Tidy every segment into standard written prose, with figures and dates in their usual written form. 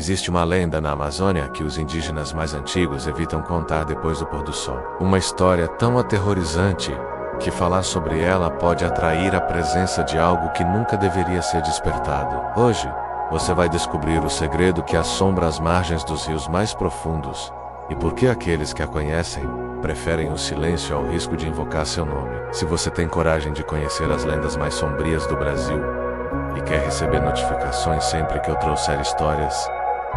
Existe uma lenda na Amazônia que os indígenas mais antigos evitam contar depois do pôr do sol. Uma história tão aterrorizante que falar sobre ela pode atrair a presença de algo que nunca deveria ser despertado. Hoje, você vai descobrir o segredo que assombra as margens dos rios mais profundos e por que aqueles que a conhecem preferem o silêncio ao risco de invocar seu nome. Se você tem coragem de conhecer as lendas mais sombrias do Brasil e quer receber notificações sempre que eu trouxer histórias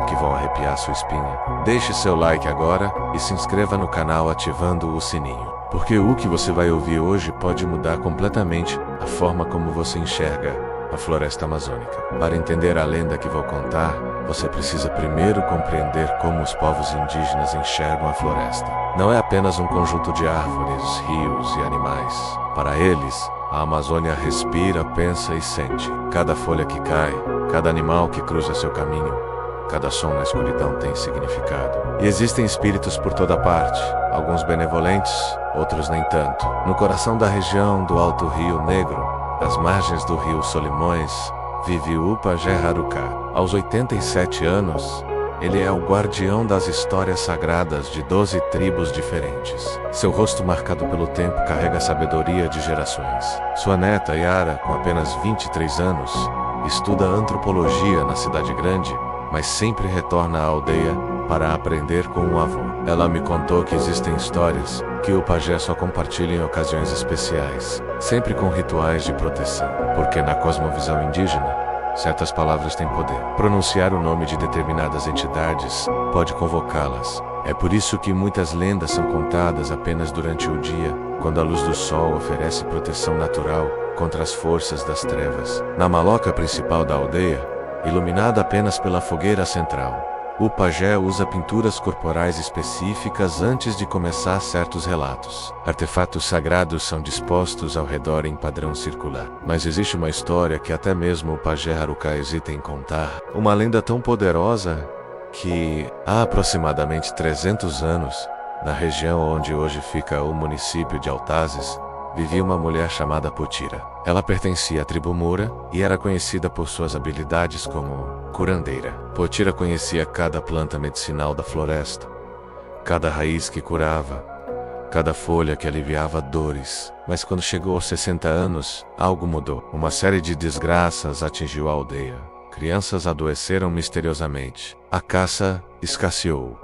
que vão arrepiar sua espinha, deixe seu like agora e se inscreva no canal ativando o sininho, porque o que você vai ouvir hoje pode mudar completamente a forma como você enxerga a floresta amazônica. Para entender a lenda que vou contar, você precisa primeiro compreender como os povos indígenas enxergam a floresta. Não é apenas um conjunto de árvores, rios e animais. Para eles, a Amazônia respira, pensa e sente. Cada folha que cai, cada animal que cruza seu caminho, cada som na escuridão tem significado. E existem espíritos por toda parte, alguns benevolentes, outros nem tanto. No coração da região do Alto Rio Negro, às margens do rio Solimões, vive o Pajé Haruka. Aos 87 anos, ele é o guardião das histórias sagradas de 12 tribos diferentes. Seu rosto marcado pelo tempo carrega a sabedoria de gerações. Sua neta, Yara, com apenas 23 anos, estuda antropologia na cidade grande, mas sempre retorna à aldeia para aprender com o avô. Ela me contou que existem histórias que o pajé só compartilha em ocasiões especiais, sempre com rituais de proteção, porque na cosmovisão indígena, certas palavras têm poder. Pronunciar o nome de determinadas entidades pode convocá-las. É por isso que muitas lendas são contadas apenas durante o dia, quando a luz do sol oferece proteção natural contra as forças das trevas. Na maloca principal da aldeia, iluminada apenas pela fogueira central, o pajé usa pinturas corporais específicas antes de começar certos relatos. Artefatos sagrados são dispostos ao redor em padrão circular. Mas existe uma história que até mesmo o pajé Haruka hesita em contar. Uma lenda tão poderosa que, há aproximadamente 300 anos, na região onde hoje fica o município de Altazes, vivia uma mulher chamada Potira. Ela pertencia à tribo Mura e era conhecida por suas habilidades como curandeira. Potira conhecia cada planta medicinal da floresta, cada raiz que curava, cada folha que aliviava dores. Mas quando chegou aos 60 anos, algo mudou. Uma série de desgraças atingiu a aldeia. Crianças adoeceram misteriosamente. A caça escasseou.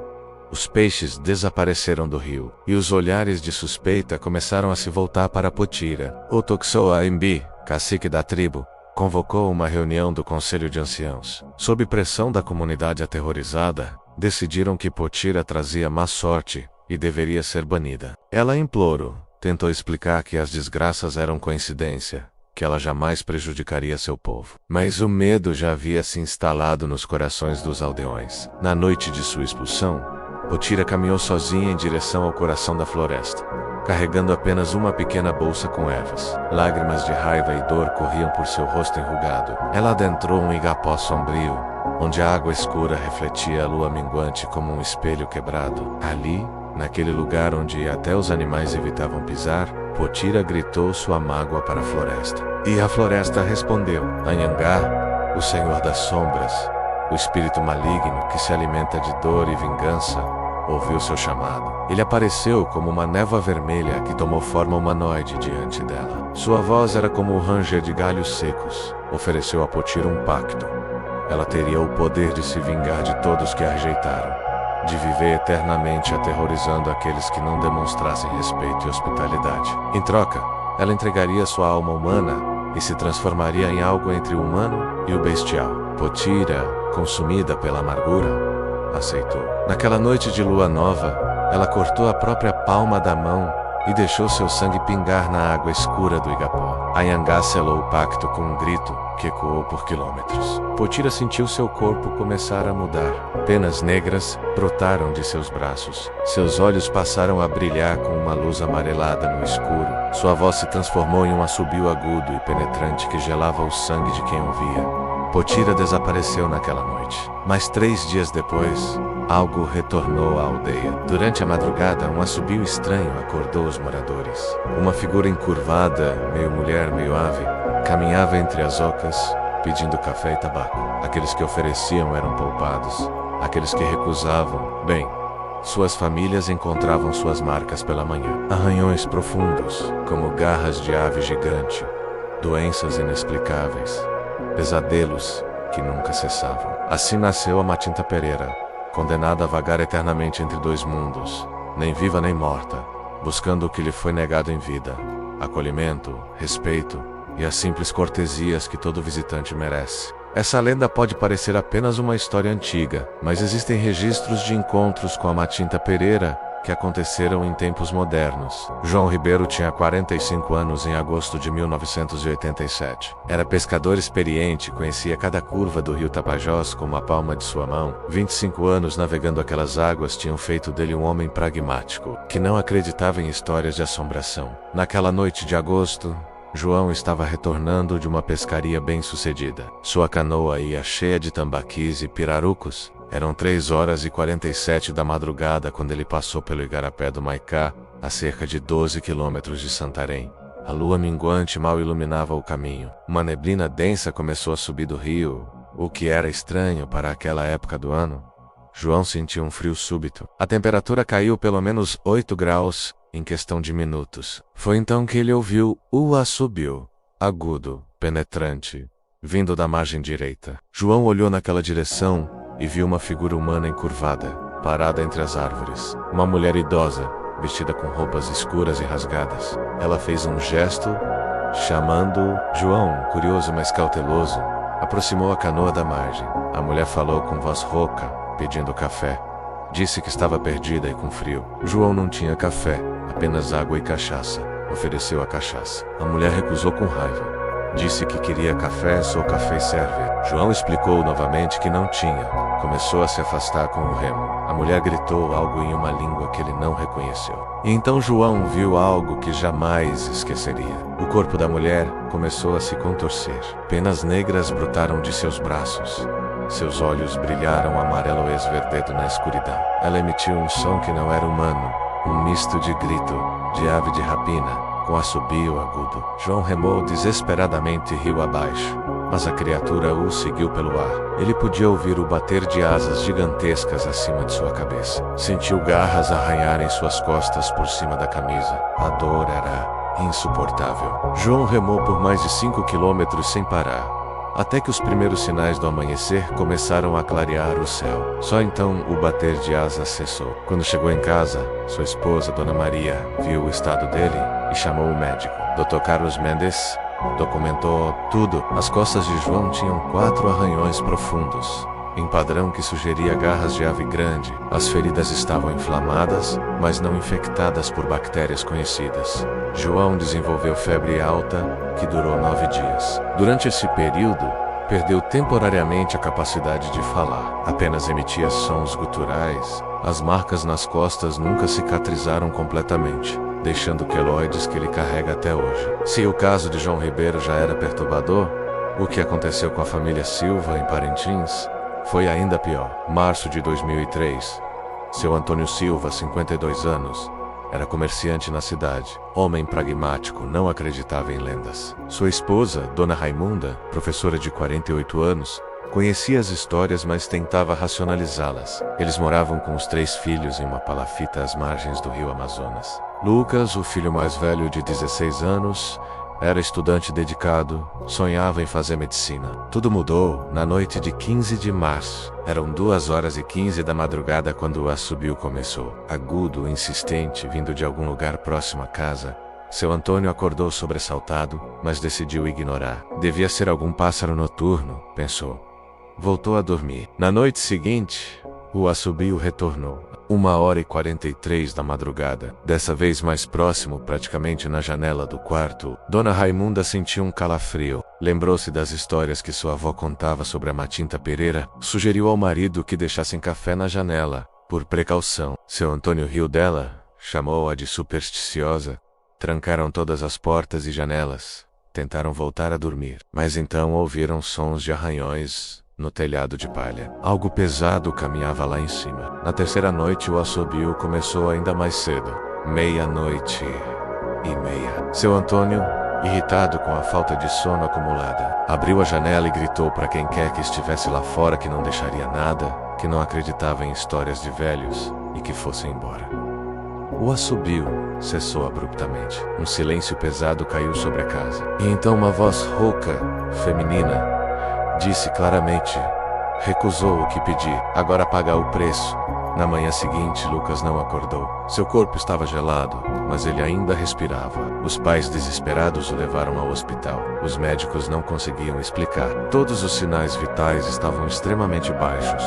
Os peixes desapareceram do rio, e os olhares de suspeita começaram a se voltar para Potira. O Toxoa Imbi, cacique da tribo, convocou uma reunião do Conselho de Anciãos. Sob pressão da comunidade aterrorizada, decidiram que Potira trazia má sorte e deveria ser banida. Ela implorou, tentou explicar que as desgraças eram coincidência, que ela jamais prejudicaria seu povo. Mas o medo já havia se instalado nos corações dos aldeões. Na noite de sua expulsão, Potira caminhou sozinha em direção ao coração da floresta, carregando apenas uma pequena bolsa com ervas. Lágrimas de raiva e dor corriam por seu rosto enrugado. Ela adentrou um igapó sombrio, onde a água escura refletia a lua minguante como um espelho quebrado. Ali, naquele lugar onde até os animais evitavam pisar, Potira gritou sua mágoa para a floresta. E a floresta respondeu. Anhangá, o senhor das sombras, o espírito maligno que se alimenta de dor e vingança, ouviu seu chamado. Ele apareceu como uma névoa vermelha que tomou forma humanoide diante dela. Sua voz era como o ranger de galhos secos. Ofereceu a Potira um pacto. Ela teria o poder de se vingar de todos que a rejeitaram, de viver eternamente aterrorizando aqueles que não demonstrassem respeito e hospitalidade. Em troca, ela entregaria sua alma humana e se transformaria em algo entre o humano e o bestial. Potira, consumida pela amargura, aceitou. Naquela noite de lua nova, ela cortou a própria palma da mão e deixou seu sangue pingar na água escura do igapó. Anhangá selou o pacto com um grito que ecoou por quilômetros. Potira sentiu seu corpo começar a mudar. Penas negras brotaram de seus braços. Seus olhos passaram a brilhar com uma luz amarelada no escuro. Sua voz se transformou em um assobio agudo e penetrante que gelava o sangue de quem ouvia. Potira desapareceu naquela noite. Mas 3 dias depois, algo retornou à aldeia. Durante a madrugada, um assobio estranho acordou os moradores. Uma figura encurvada, meio mulher, meio ave, caminhava entre as ocas, pedindo café e tabaco. Aqueles que ofereciam eram poupados. Aqueles que recusavam, bem, suas famílias encontravam suas marcas pela manhã. Arranhões profundos, como garras de ave gigante, doenças inexplicáveis, pesadelos que nunca cessavam. Assim nasceu a Matinta Pereira, condenada a vagar eternamente entre dois mundos, nem viva nem morta, buscando o que lhe foi negado em vida: acolhimento, respeito e as simples cortesias que todo visitante merece. Essa lenda pode parecer apenas uma história antiga, mas existem registros de encontros com a Matinta Pereira que aconteceram em tempos modernos. João Ribeiro tinha 45 anos em agosto de 1987. Era pescador experiente, conhecia cada curva do rio Tapajós como a palma de sua mão. 25 anos navegando aquelas águas tinham feito dele um homem pragmático, que não acreditava em histórias de assombração. Naquela noite de agosto, João estava retornando de uma pescaria bem-sucedida. Sua canoa ia cheia de tambaquis e pirarucos. Eram 3h47 da madrugada quando ele passou pelo igarapé do Maicá, a cerca de 12 quilômetros de Santarém. A lua minguante mal iluminava o caminho. Uma neblina densa começou a subir do rio, o que era estranho para aquela época do ano. João sentiu um frio súbito. A temperatura caiu pelo menos 8 graus em questão de minutos. Foi então que ele ouviu o assobio, agudo, penetrante, vindo da margem direita. João olhou naquela direção e viu uma figura humana encurvada, parada entre as árvores. Uma mulher idosa, vestida com roupas escuras e rasgadas. Ela fez um gesto, chamando João. Curioso, mas cauteloso, aproximou a canoa da margem. A mulher falou com voz rouca, pedindo café. Disse que estava perdida e com frio. João não tinha café, apenas água e cachaça. Ofereceu a cachaça. A mulher recusou com raiva. Disse que queria café, só café serve. João explicou novamente que não tinha. Começou a se afastar com o remo. A mulher gritou algo em uma língua que ele não reconheceu. E então João viu algo que jamais esqueceria. O corpo da mulher começou a se contorcer. Penas negras brotaram de seus braços. Seus olhos brilharam amarelo esverdeado na escuridão. Ela emitiu um som que não era humano, um misto de grito, de ave de rapina, com assobio agudo. João remou desesperadamente rio abaixo, mas a criatura o seguiu pelo ar. Ele podia ouvir o bater de asas gigantescas acima de sua cabeça. Sentiu garras arranharem suas costas por cima da camisa. A dor era insuportável. João remou por mais de 5 quilômetros sem parar, até que os primeiros sinais do amanhecer começaram a clarear o céu. Só então o bater de asas cessou. Quando chegou em casa, sua esposa, Dona Maria, viu o estado dele e chamou o médico. Dr. Carlos Mendes documentou tudo. As costas de João tinham 4 arranhões profundos, em padrão que sugeria garras de ave grande. As feridas estavam inflamadas, mas não infectadas por bactérias conhecidas. João desenvolveu febre alta, que durou 9 dias. Durante esse período, perdeu temporariamente a capacidade de falar. Apenas emitia sons guturais. As marcas nas costas nunca cicatrizaram completamente, deixando queloides que ele carrega até hoje. Se o caso de João Ribeiro já era perturbador, o que aconteceu com a família Silva em Parintins foi ainda pior. Março de 2003, seu Antônio Silva, 52 anos, era comerciante na cidade. Homem pragmático, não acreditava em lendas. Sua esposa, Dona Raimunda, professora de 48 anos, conhecia as histórias, mas tentava racionalizá-las. Eles moravam com os 3 filhos em uma palafita às margens do rio Amazonas. Lucas, o filho mais velho de 16 anos, era estudante dedicado, sonhava em fazer medicina. Tudo mudou na noite de 15 de março. Eram 2h15 da madrugada quando o assobio começou. Agudo, insistente, vindo de algum lugar próximo à casa. Seu Antônio acordou sobressaltado, mas decidiu ignorar. Devia ser algum pássaro noturno, pensou. Voltou a dormir. Na noite seguinte, o assobio retornou. 1h43 da madrugada. Dessa vez mais próximo, praticamente na janela do quarto. Dona Raimunda sentiu um calafrio. Lembrou-se das histórias que sua avó contava sobre a Matinta Pereira. Sugeriu ao marido que deixassem café na janela, por precaução. Seu Antônio riu dela, chamou-a de supersticiosa. Trancaram todas as portas e janelas. Tentaram voltar a dormir. Mas então ouviram sons de arranhões no telhado de palha. Algo pesado caminhava lá em cima. Na terceira noite o assobio começou ainda mais cedo. 00:30. Seu Antônio irritado com a falta de sono acumulada. Abriu a janela e gritou para quem quer que estivesse lá fora que não deixaria nada, que não acreditava em histórias de velhos e que fosse embora. O assobio cessou abruptamente. Um silêncio pesado caiu sobre a casa. E então uma voz rouca, feminina, disse claramente: recusou o que pedi, agora paga o preço. Na manhã seguinte, Lucas não acordou. Seu corpo estava gelado, mas ele ainda respirava. Os pais desesperados o levaram ao hospital. Os médicos não conseguiam explicar. Todos os sinais vitais estavam extremamente baixos,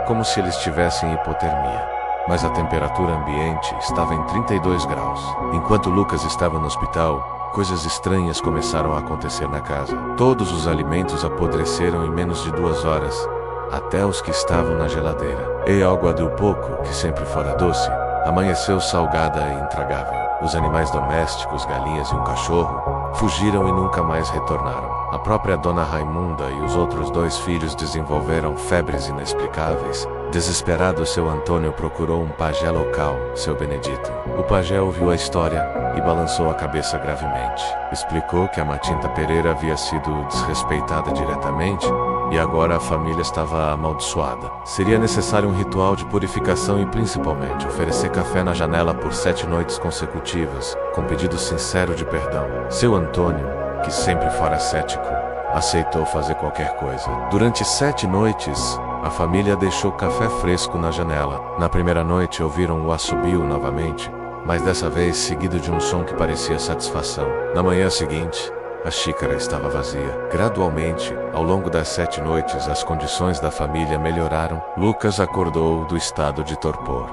como se ele estivesse em hipotermia. Mas a temperatura ambiente estava em 32 graus. Enquanto Lucas estava no hospital, coisas estranhas começaram a acontecer na casa. Todos os alimentos apodreceram em menos de 2 horas, até os que estavam na geladeira. E a água do pouco, que sempre fora doce, amanheceu salgada e intragável. Os animais domésticos, galinhas e um cachorro, fugiram e nunca mais retornaram. A própria dona Raimunda e os outros 2 filhos desenvolveram febres inexplicáveis. Desesperado, seu Antônio procurou um pajé local, seu Benedito. O pajé ouviu a história e balançou a cabeça gravemente. Explicou que a Matinta Pereira havia sido desrespeitada diretamente e agora a família estava amaldiçoada. Seria necessário um ritual de purificação e principalmente oferecer café na janela por 7 noites consecutivas, com pedido sincero de perdão. Seu Antônio, que sempre fora cético, aceitou fazer qualquer coisa. Durante 7 noites, a família deixou café fresco na janela. Na primeira noite ouviram o assobio novamente, mas dessa vez seguido de um som que parecia satisfação. Na manhã seguinte, a xícara estava vazia. Gradualmente, ao longo das 7 noites, as condições da família melhoraram. Lucas acordou do estado de torpor.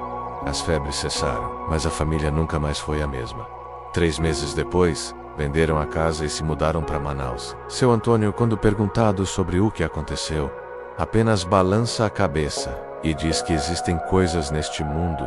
As febres cessaram, mas a família nunca mais foi a mesma. 3 meses depois, venderam a casa e se mudaram para Manaus. Seu Antônio, quando perguntado sobre o que aconteceu, apenas balança a cabeça e diz que existem coisas neste mundo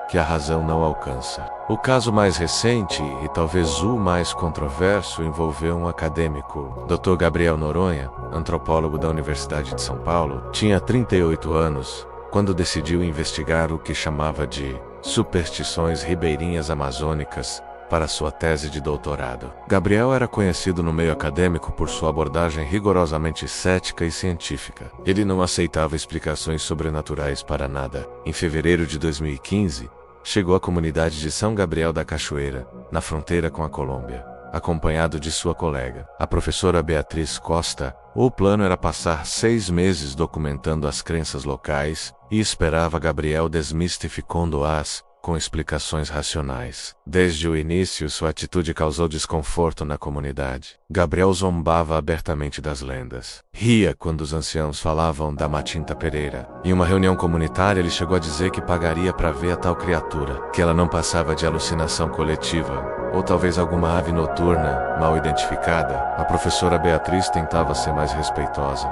que a razão não alcança. O caso mais recente, e talvez o mais controverso, envolveu um acadêmico, Dr. Gabriel Noronha, antropólogo da Universidade de São Paulo. Tinha 38 anos, quando decidiu investigar o que chamava de superstições ribeirinhas amazônicas para sua tese de doutorado. Gabriel era conhecido no meio acadêmico por sua abordagem rigorosamente cética e científica. Ele não aceitava explicações sobrenaturais para nada. Em fevereiro de 2015, chegou à comunidade de São Gabriel da Cachoeira, na fronteira com a Colômbia, acompanhado de sua colega, a professora Beatriz Costa. O plano era passar 6 meses documentando as crenças locais e esperava Gabriel desmistificando-as com explicações racionais. Desde o início, sua atitude causou desconforto na comunidade. Gabriel zombava abertamente das lendas. Ria quando os anciãos falavam da Matinta Pereira. Em uma reunião comunitária, ele chegou a dizer que pagaria para ver a tal criatura, que ela não passava de alucinação coletiva, ou talvez alguma ave noturna, mal identificada. A professora Beatriz tentava ser mais respeitosa,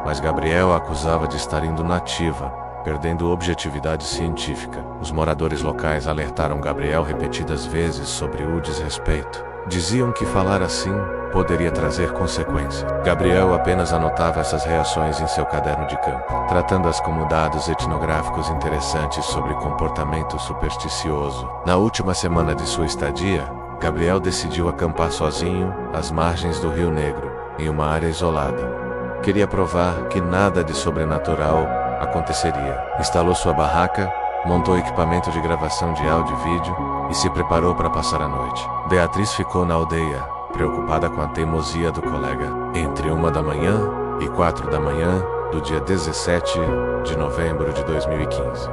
mas Gabriel a acusava de estar indo na ativa, perdendo objetividade científica. Os moradores locais alertaram Gabriel repetidas vezes sobre o desrespeito. Diziam que falar assim poderia trazer consequência. Gabriel apenas anotava essas reações em seu caderno de campo, tratando-as como dados etnográficos interessantes sobre comportamento supersticioso. Na última semana de sua estadia, Gabriel decidiu acampar sozinho às margens do Rio Negro, em uma área isolada. Queria provar que nada de sobrenatural aconteceria. Instalou sua barraca, montou equipamento de gravação de áudio e vídeo e se preparou para passar a noite. Beatriz ficou na aldeia, preocupada com a teimosia do colega. Entre 1 da manhã e 4 da manhã do dia 17 de novembro de 2015,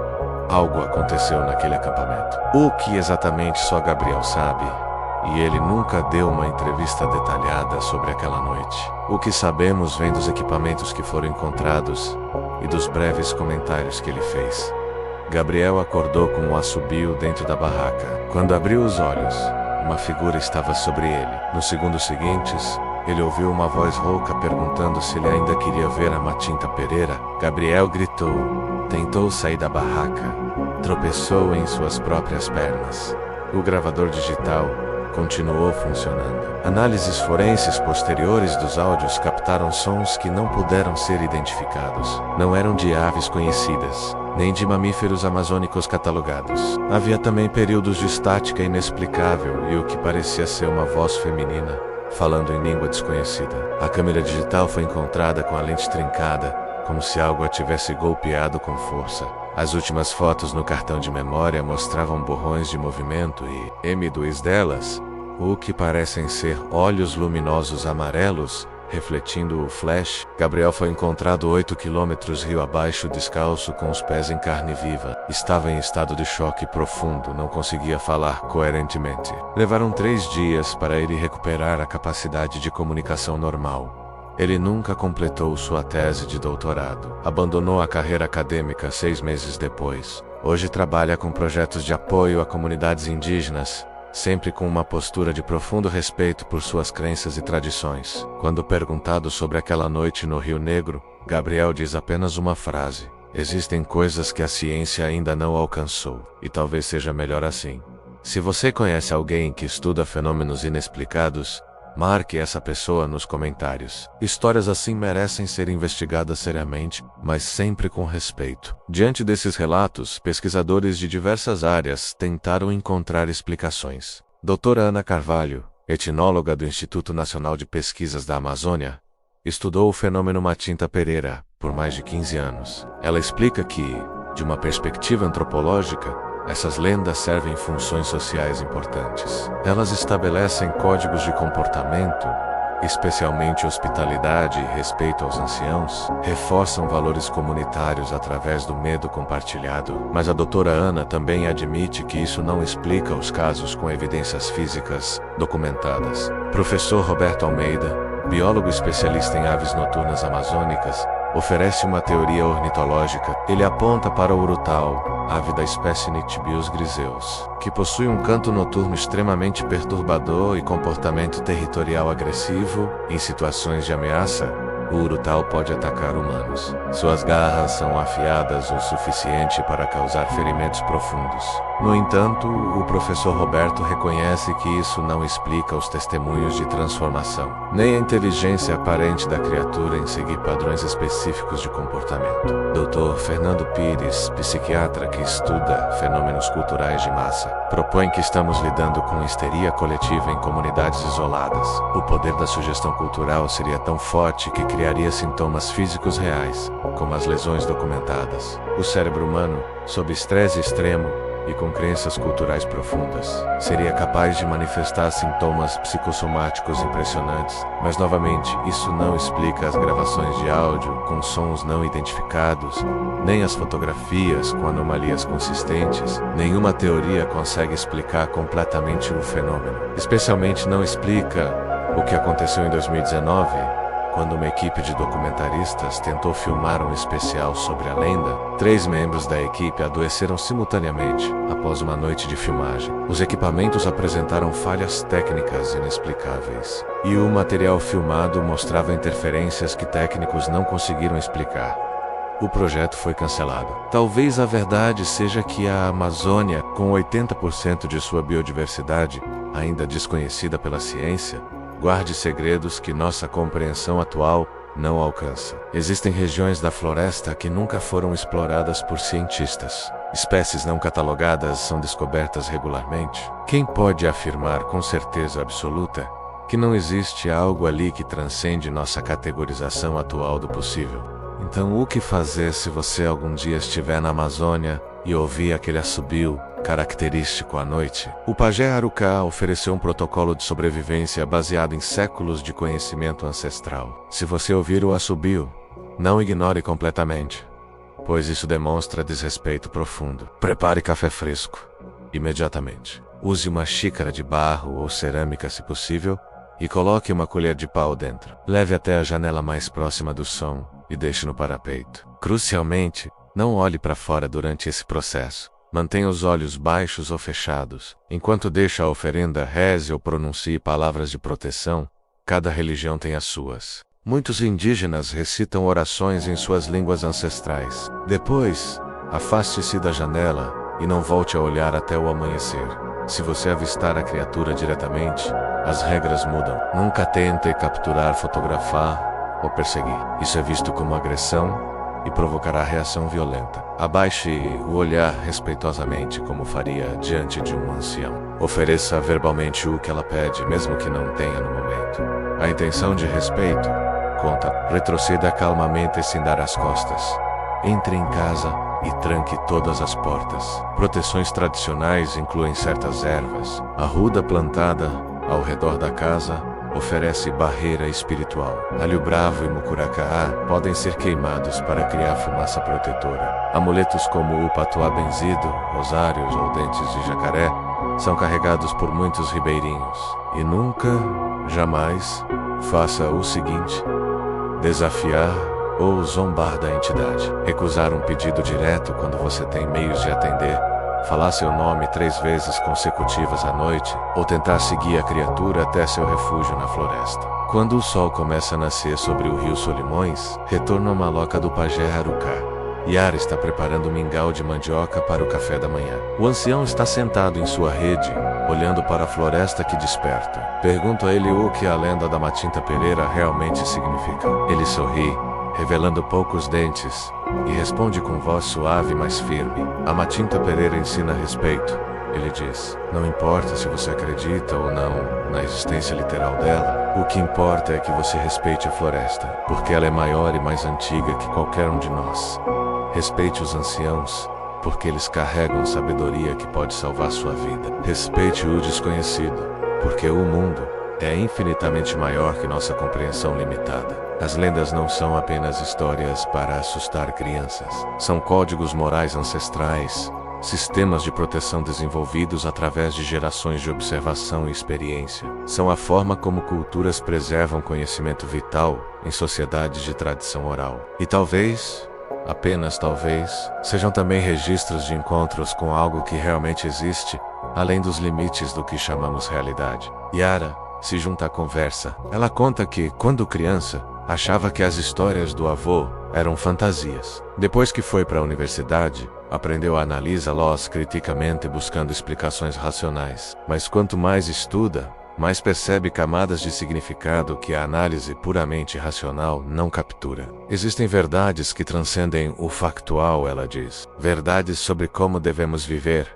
algo aconteceu naquele acampamento. O que exatamente só Gabriel sabe, e ele nunca deu uma entrevista detalhada sobre aquela noite. O que sabemos vem dos equipamentos que foram encontrados e dos breves comentários que ele fez. Gabriel acordou com um assobio dentro da barraca. Quando abriu os olhos, uma figura estava sobre ele. Nos segundos seguintes, ele ouviu uma voz rouca perguntando se ele ainda queria ver a Matinta Pereira. Gabriel gritou, tentou sair da barraca, tropeçou em suas próprias pernas. O gravador digital continuou funcionando. Análises forenses posteriores dos áudios captaram sons que não puderam ser identificados. Não eram de aves conhecidas, nem de mamíferos amazônicos catalogados. Havia também períodos de estática inexplicável e o que parecia ser uma voz feminina, falando em língua desconhecida. A câmera digital foi encontrada com a lente trincada, como se algo a tivesse golpeado com força. As últimas fotos no cartão de memória mostravam borrões de movimento e, duas delas, o que parecem ser olhos luminosos amarelos, refletindo o flash. Gabriel foi encontrado 8 quilômetros rio abaixo, descalço, com os pés em carne viva. Estava em estado de choque profundo, não conseguia falar coerentemente. Levaram 3 dias para ele recuperar a capacidade de comunicação normal. Ele nunca completou sua tese de doutorado. Abandonou a carreira acadêmica 6 meses depois. Hoje trabalha com projetos de apoio a comunidades indígenas, sempre com uma postura de profundo respeito por suas crenças e tradições. Quando perguntado sobre aquela noite no Rio Negro, Gabriel diz apenas uma frase: existem coisas que a ciência ainda não alcançou, e talvez seja melhor assim. Se você conhece alguém que estuda fenômenos inexplicados, marque essa pessoa nos comentários. Histórias assim merecem ser investigadas seriamente, mas sempre com respeito. Diante desses relatos, pesquisadores de diversas áreas tentaram encontrar explicações. Doutora Ana Carvalho, etnóloga do Instituto Nacional de Pesquisas da Amazônia, estudou o fenômeno Matinta Pereira por mais de 15 anos. Ela explica que, de uma perspectiva antropológica, essas lendas servem funções sociais importantes. Elas estabelecem códigos de comportamento, especialmente hospitalidade e respeito aos anciãos, reforçam valores comunitários através do medo compartilhado. Mas a doutora Ana também admite que isso não explica os casos com evidências físicas documentadas. Professor Roberto Almeida, biólogo especialista em aves noturnas amazônicas, oferece uma teoria ornitológica. Ele aponta para o urutau, ave da espécie Nyctibius griseus, que possui um canto noturno extremamente perturbador e comportamento territorial agressivo. Em situações de ameaça, o urutau pode atacar humanos. Suas garras são afiadas o suficiente para causar ferimentos profundos. No entanto, o professor Roberto reconhece que isso não explica os testemunhos de transformação, nem a inteligência aparente da criatura em seguir padrões específicos de comportamento. Dr. Fernando Pires, psiquiatra que estuda fenômenos culturais de massa, propõe que estamos lidando com histeria coletiva em comunidades isoladas. O poder da sugestão cultural seria tão forte que criaria sintomas físicos reais, como as lesões documentadas. O cérebro humano, sob estresse extremo e com crenças culturais profundas, seria capaz de manifestar sintomas psicossomáticos impressionantes. Mas novamente, isso não explica as gravações de áudio com sons não identificados, nem as fotografias com anomalias consistentes. Nenhuma teoria consegue explicar completamente o fenômeno. Especialmente não explica o que aconteceu em 2019, quando uma equipe de documentaristas tentou filmar um especial sobre a lenda. 3 membros da equipe adoeceram simultaneamente após uma noite de filmagem. Os equipamentos apresentaram falhas técnicas inexplicáveis, e o material filmado mostrava interferências que técnicos não conseguiram explicar. O projeto foi cancelado. Talvez a verdade seja que a Amazônia, com 80% de sua biodiversidade ainda desconhecida pela ciência, guarde segredos que nossa compreensão atual não alcança. Existem regiões da floresta que nunca foram exploradas por cientistas. Espécies não catalogadas são descobertas regularmente. Quem pode afirmar com certeza absoluta que não existe algo ali que transcende nossa categorização atual do possível? Então, o que fazer se você algum dia estiver na Amazônia e ouvir aquele assobio característico à noite? O pajé Arucá ofereceu um protocolo de sobrevivência baseado em séculos de conhecimento ancestral. Se você ouvir o assobio, não ignore completamente, pois isso demonstra desrespeito profundo. Prepare café fresco imediatamente. Use uma xícara de barro ou cerâmica se possível e coloque uma colher de pau dentro. Leve até a janela mais próxima do som e deixe no parapeito. Crucialmente, não olhe para fora durante esse processo. Mantenha os olhos baixos ou fechados. Enquanto deixa a oferenda, reze ou pronuncie palavras de proteção. Cada religião tem as suas. Muitos indígenas recitam orações em suas línguas ancestrais. Depois, afaste-se da janela e não volte a olhar até o amanhecer. Se você avistar a criatura diretamente, as regras mudam. Nunca tente capturar, fotografar ou perseguir. Isso é visto como agressão e provocará reação violenta. Abaixe o olhar respeitosamente, como faria diante de um ancião. Ofereça verbalmente o que ela pede, mesmo que não tenha no momento. A intenção de respeito conta. Retroceda calmamente sem dar as costas. Entre em casa e tranque todas as portas. Proteções tradicionais incluem certas ervas. A ruda plantada ao redor da casa oferece barreira espiritual. Alho bravo e mucuracaá podem ser queimados para criar fumaça protetora. Amuletos como o patuá benzido, rosários ou dentes de jacaré são carregados por muitos ribeirinhos. E nunca, jamais, faça o seguinte: desafiar ou zombar da entidade. Recusar um pedido direto quando você tem meios de atender. Falar seu nome 3 vezes consecutivas à noite, ou tentar seguir a criatura até seu refúgio na floresta. Quando o sol começa a nascer sobre o rio Solimões, retorno à maloca do pajé Haruká. Yara está preparando um mingau de mandioca para o café da manhã. O ancião está sentado em sua rede, olhando para a floresta que desperta. Pergunto a ele o que a lenda da Matinta Pereira realmente significa. Ele sorri, revelando poucos dentes, e responde com voz suave mas firme. A Matinta Pereira ensina respeito, ele diz. Não importa se você acredita ou não na existência literal dela, o que importa é que você respeite a floresta, porque ela é maior e mais antiga que qualquer um de nós. Respeite os anciãos, porque eles carregam sabedoria que pode salvar sua vida. Respeite o desconhecido, porque o mundo é infinitamente maior que nossa compreensão limitada. As lendas não são apenas histórias para assustar crianças. São códigos morais ancestrais, sistemas de proteção desenvolvidos através de gerações de observação e experiência. São a forma como culturas preservam conhecimento vital em sociedades de tradição oral. E talvez, apenas talvez, sejam também registros de encontros com algo que realmente existe, além dos limites do que chamamos realidade. Yara se junta à conversa. Ela conta que, quando criança, achava que as histórias do avô eram fantasias. Depois que foi para a universidade, aprendeu a analisá-los criticamente buscando explicações racionais. Mas quanto mais estuda, mais percebe camadas de significado que a análise puramente racional não captura. Existem verdades que transcendem o factual, ela diz. Verdades sobre como devemos viver,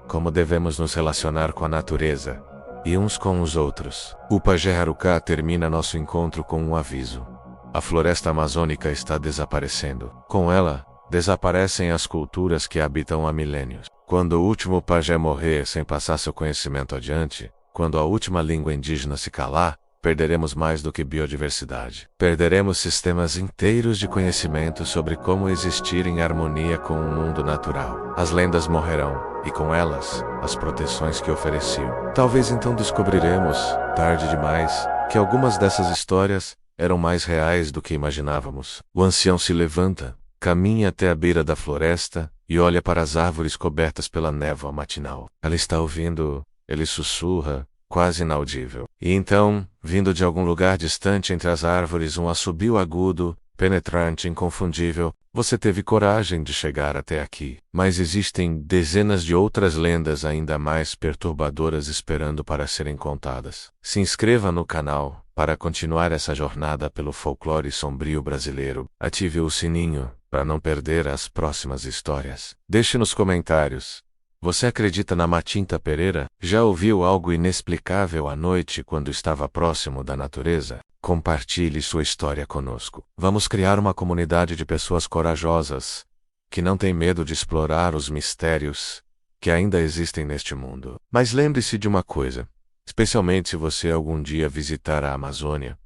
como devemos nos relacionar com a natureza e uns com os outros. O pajé Haruká termina nosso encontro com um aviso. A floresta amazônica está desaparecendo. Com ela, desaparecem as culturas que habitam há milênios. Quando o último pajé morrer sem passar seu conhecimento adiante, quando a última língua indígena se calar, perderemos mais do que biodiversidade. Perderemos sistemas inteiros de conhecimento sobre como existir em harmonia com o mundo natural. As lendas morrerão, e com elas, as proteções que ofereciam. Talvez então descobriremos, tarde demais, que algumas dessas histórias eram mais reais do que imaginávamos. O ancião se levanta, caminha até a beira da floresta e olha para as árvores cobertas pela névoa matinal. Ela está ouvindo, ele sussurra, quase inaudível. E então, vindo de algum lugar distante entre as árvores, um assobio agudo, penetrante, inconfundível. Você teve coragem de chegar até aqui. Mas existem dezenas de outras lendas ainda mais perturbadoras esperando para serem contadas. Se inscreva no canal para continuar essa jornada pelo folclore sombrio brasileiro. Ative o sininho para não perder as próximas histórias. Deixe nos comentários. Você acredita na Matinta Pereira? Já ouviu algo inexplicável à noite quando estava próximo da natureza? Compartilhe sua história conosco. Vamos criar uma comunidade de pessoas corajosas, que não têm medo de explorar os mistérios que ainda existem neste mundo. Mas lembre-se de uma coisa, especialmente se você algum dia visitar a Amazônia.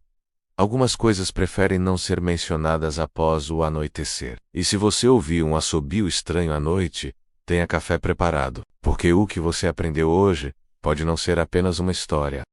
Algumas coisas preferem não ser mencionadas após o anoitecer. E se você ouvir um assobio estranho à noite, tenha café preparado, porque o que você aprendeu hoje pode não ser apenas uma história.